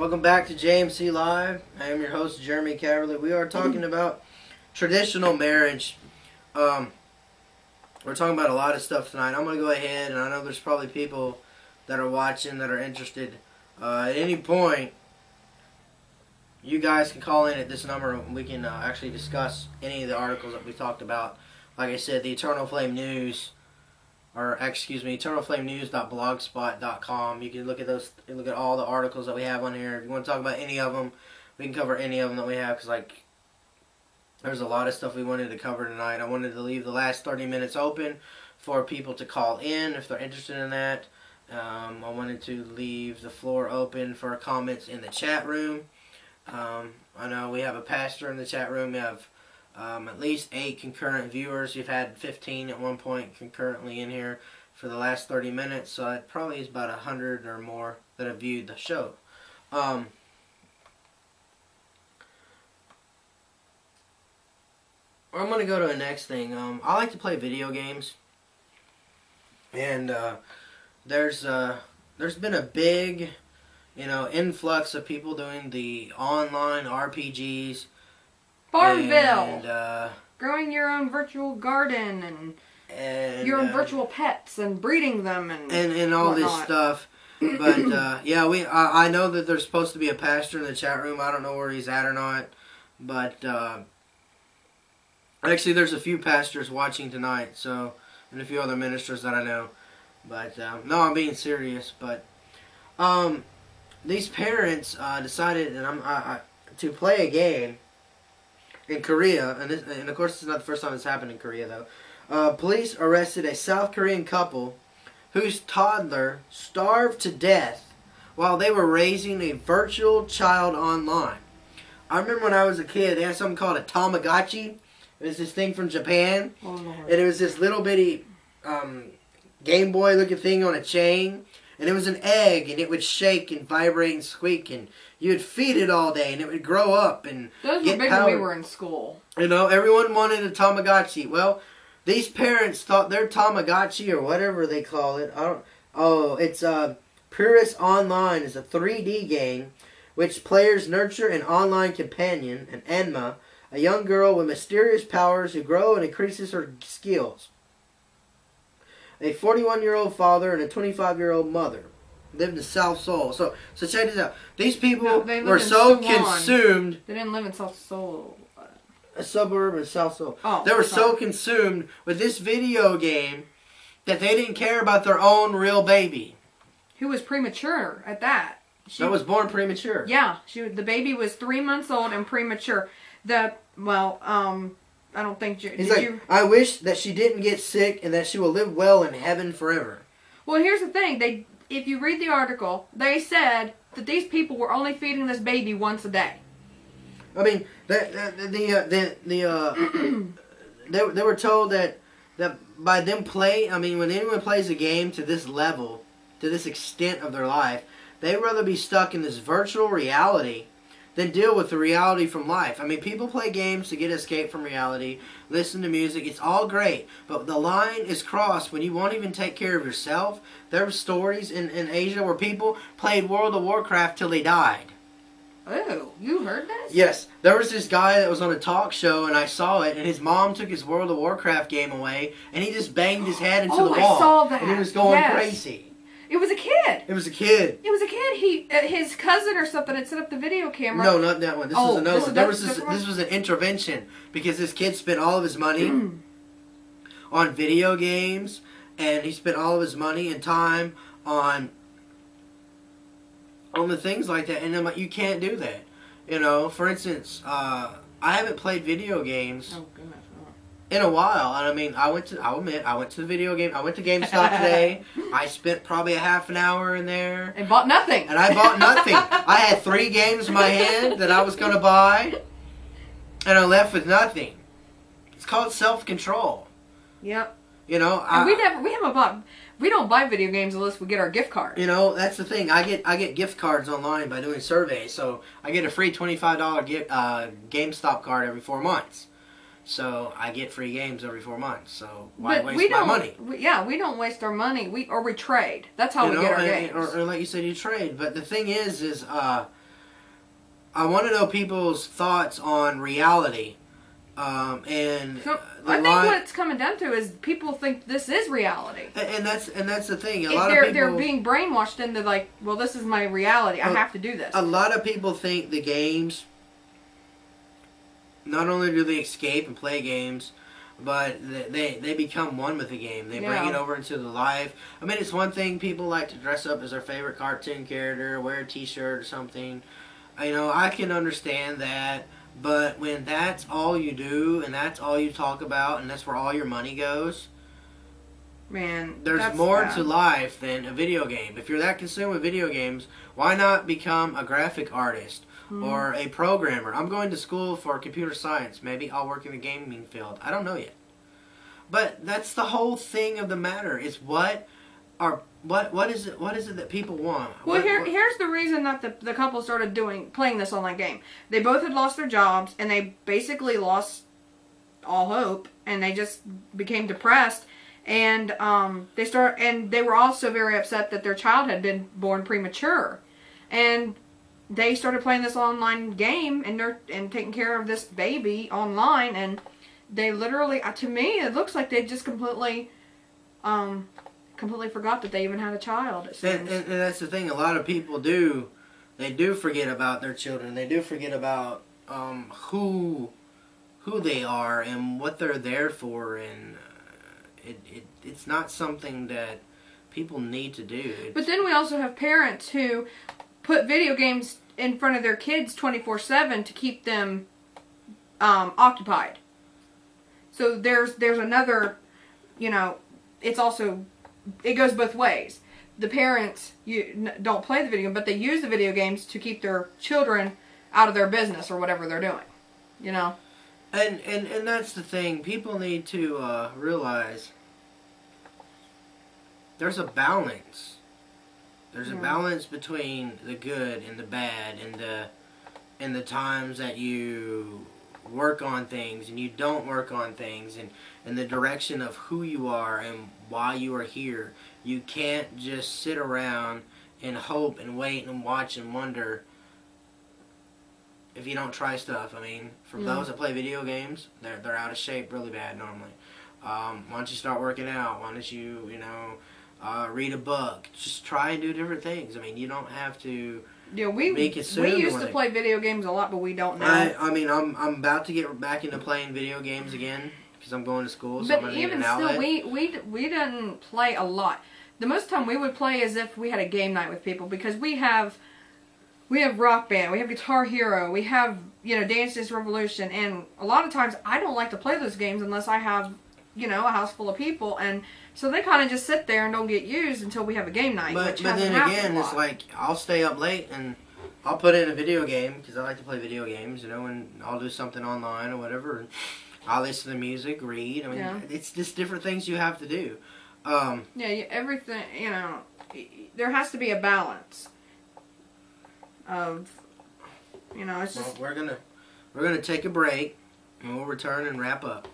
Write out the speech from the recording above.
Welcome back to JMC Live. I am your host, Jeremy Caverley. We are talking about traditional marriage. We're talking about a lot of stuff tonight. I'm going to go ahead, and I know there's probably people that are watching that are interested. At any point, you guys can call in at this number and we can actually discuss any of the articles that we talked about. Like I said, the Eternal Flame News, or excuse me, eternalflamenews.blogspot.com. You can look at those, look at all the articles that we have on here. If you want to talk about any of them, we can cover any of them that we have, because like there's a lot of stuff we wanted to cover tonight. I wanted to leave the last 30 minutes open for people to call in if they're interested in that. I wanted to leave the floor open for comments in the chat room. I know we have a pastor in the chat room. We have at least 8 concurrent viewers. You've had 15 at one point concurrently in here for the last 30 minutes, so it probably is about 100 or more that have viewed the show. I'm going to go to the next thing. I like to play video games, and there's been a big, influx of people doing the online RPGs. Farmville, and growing your own virtual garden, and your own virtual pets, and breeding them, and all whatnot. This stuff. But yeah, I know that there's supposed to be a pastor in the chat room. I don't know where he's at or not, but actually there's a few pastors watching tonight, so, and a few other ministers that I know. But no, I'm being serious. But these parents decided to play a game in Korea, and of course this is not the first time it's happened in Korea though. Police arrested a South Korean couple whose toddler starved to death while they were raising a virtual child online. I remember when I was a kid, they had something called a Tamagotchi. It was this thing from Japan, and it was this little bitty Game Boy looking thing on a chain, and it was an egg, and it would shake and vibrate and squeak, and you would feed it all day, and it would grow up and those get were big power. when we were in school. Everyone wanted a Tamagotchi. Well, these parents thought their Tamagotchi, or whatever they call it, it's Purist Online is a 3D game which players nurture an online companion, an Enma, a young girl with mysterious powers who grow and increases her skills. A 41-year-old father and a 25-year-old mother lived in South Seoul. So check this out. These people were so consumed. They didn't live in South Seoul. A suburb of South Seoul. Oh, they were so consumed with this video game that they didn't care about their own real baby. Who was premature at that. That was born premature. Yeah, the baby was 3 months old and premature. I don't think I wish that she didn't get sick and that she will live well in heaven forever. Well, here's the thing. If you read the article, they said that these people were only feeding this baby once a day. I mean, they were told that by them when anyone plays a game to this level, to this extent of their life, they'd rather be stuck in this virtual reality than deal with the reality from life. I mean, people play games to get escape from reality, listen to music. It's all great, but the line is crossed when you won't even take care of yourself. There were stories in Asia where people played World of Warcraft till they died. Oh, you heard this? Yes. There was this guy that was on a talk show, and I saw it, and his mom took his World of Warcraft game away, and he just banged his head into the wall. I saw that. And he was going crazy. It was a kid. It was a kid. It was a kid. His cousin or something had set up the video camera. No, not that one. This was another one. This was an intervention because this kid spent all of his money on video games, and he spent all of his money and time on the things like that. And I'm like, you can't do that. For instance, I haven't played video games. Oh goodness. In a while, and I mean, I went to the video game. I went to GameStop today. I spent probably a half an hour in there. And bought nothing. And I bought nothing. I had 3 games in my hand that I was going to buy, and I left with nothing. It's called self-control. Yep. And we don't buy video games unless we get our gift card. That's the thing. I get gift cards online by doing surveys, so I get a free $25 GameStop card every 4 months. So I get free games every 4 months. So why waste my money? We don't waste our money. We trade. That's how we get our games. Or like you said, you trade. But the thing is I want to know people's thoughts on reality. And so, I think what it's coming down to is people think this is reality, and that's the thing. They're being brainwashed into like, well, this is my reality. I have to do this. A lot of people think the games. Not only do they escape and play games, but they become one with the game. They bring it over into the life. I mean, it's one thing people like to dress up as their favorite cartoon character, wear a T-shirt or something. You know, I can understand that. But when that's all you do, and that's all you talk about, and that's where all your money goes, man, there's more to life than a video game. If you're that consumed with video games, why not become a graphic artist or a programmer? I'm going to school for computer science. Maybe I'll work in the gaming field. I don't know yet. But that's the whole thing of the matter. Is what is it that people want? Well, here's the reason that the couple started playing this online game. They both had lost their jobs, and they basically lost all hope, and they just became depressed. And they were also very upset that their child had been born premature, and they started playing this online game and taking care of this baby online, and they literally, to me, it looks like they just completely forgot that they even had a child. And that's the thing. A lot of people do. They do forget about their children. They do forget about who they are and what they're there for. And it's not something that people need to do. But then we also have parents who put video games in front of their kids 24/7 to keep them occupied. So there's another, it goes both ways. The parents don't play the video game, but they use the video games to keep their children out of their business or whatever they're doing. And that's the thing. People need to realize there's a balance. There's a balance between the good and the bad, and the times that you work on things and you don't work on things, and the direction of who you are and why you are here. You can't just sit around and hope and wait and watch and wonder if you don't try stuff. I mean, for those that play video games, they're out of shape really bad normally. Why don't you start working out? Why don't you, read a book? Just try and do different things. I mean, you don't have to be consumed. We used to play video games a lot, but we don't now. I mean, I'm about to get back into playing video games again because I'm going to school. So but even still, we didn't play a lot. The most time we would play is if we had a game night with people, because we have Rock Band, we have Guitar Hero, we have Dance Dance Revolution, and a lot of times I don't like to play those games unless I have a house full of people, and so they kind of just sit there and don't get used until we have a game night. But then again, it's like I'll stay up late and I'll put in a video game because I like to play video games, and I'll do something online or whatever, and I'll listen to music, read. I mean, it's just different things you have to do. Everything, there has to be a balance of, it's just... Well, we're gonna take a break, and we'll return and wrap up.